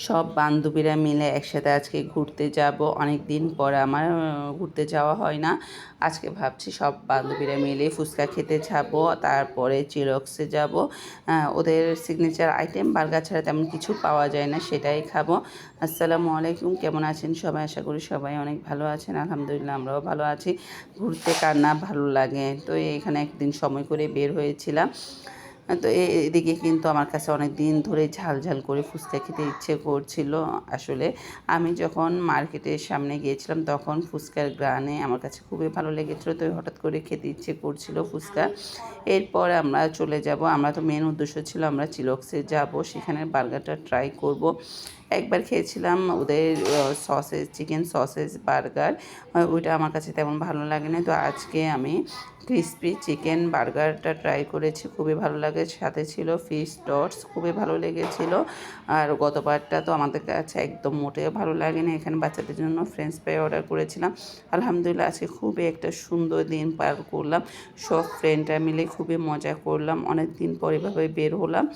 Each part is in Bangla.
সব বান্ধবীরা মিলে একসাথে আজকে ঘুরতে যাব। অনেক দিন পরে আমার ঘুরতে যাওয়া হয় না। আজকে ভাবছি সব বান্ধবীরা মিলে ফুচকা খেতে যাব, তারপরে চিরক্সে যাব। ওদের সিগনেচার আইটেম বার্গার ছাড়া তেমন কিছু পাওয়া যায় না, সেটাই খাবো। আসসালামু আলাইকুম, কেমন আছেন সবাই? আশা করি সবাই অনেক ভালো আছেন। আলহামদুলিল্লাহ আমরাও ভালো আছি। ঘুরতে কার না ভালো লাগে? তো এখানে একদিন সময় করে বের হয়েছিলাম। তো এদিকে কিন্তু আমার কাছে অনেক দিন ধরে ঝাল ঝাল করে ফুচকা খেতে ইচ্ছে করছিল। আসলে আমি যখন মার্কেটের সামনে গিয়েছিলাম তখন ফুচকার গ্রানে আমার কাছে খুবই ভালো লেগেছিলো, তো হঠাৎ করে খেতে ইচ্ছে করছিল ফুচকা। এরপর আমরা চলে যাব, আমরা তো মেন উদ্দেশ্য ছিল আমরা চিলক্সে যাব, সেখানে বার্গারটা ট্রাই করব। একবার খেয়েছিলাম ওদের সসেজ, চিকেন সসেজ বার্গার, ওইটা আমার কাছে তেমন ভালো লাগে না। তো আজকে আমি ক্রিসপি চিকেন বার্গারটা ট্রাই করেছি, খুবই ভালো লাগে। সাথে ছিল ফিশ টস, খুবই ভালো লেগেছিল। আর গতবারটা তো আমাদের কাছে একদম মোটেও ভালো লাগেনি। এখানে বাচ্চাদের জন্য ফ্রেঞ্চ ফ্রাই অর্ডার করেছিলাম। আলহামদুলিল্লাহ আজকে খুবই একটা সুন্দর দিন পার করলাম, সব ফ্রেন্ডরা মিলে খুবই মজা করলাম। অনেক দিন পর এভাবে বের হলাম,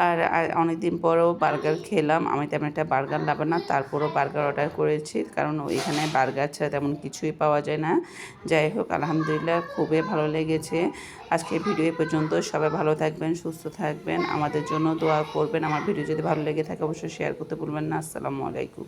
আর অনেক দিন পরেও বার্গার খেলাম। আমি তেমন একটা বার্গার লাভার না, তারপরও বার্গার অর্ডার করেছি, কারণ এখানে বার্গার ছাড়া তেমন কিছুই পাওয়া যায় না। যাই হোক, আলহামদুলিল্লাহ খুবই ভালো লেগেছে। আজকে ভিডিও পর্যন্ত, সবাই ভালো থাকবেন, সুস্থ থাকবেন, আমাদের জন্য দোয়া করবেন। আমার ভিডিও যদি ভালো লেগে থাকে অবশ্যই শেয়ার করতে ভুলবেন না। আসসালামু আলাইকুম।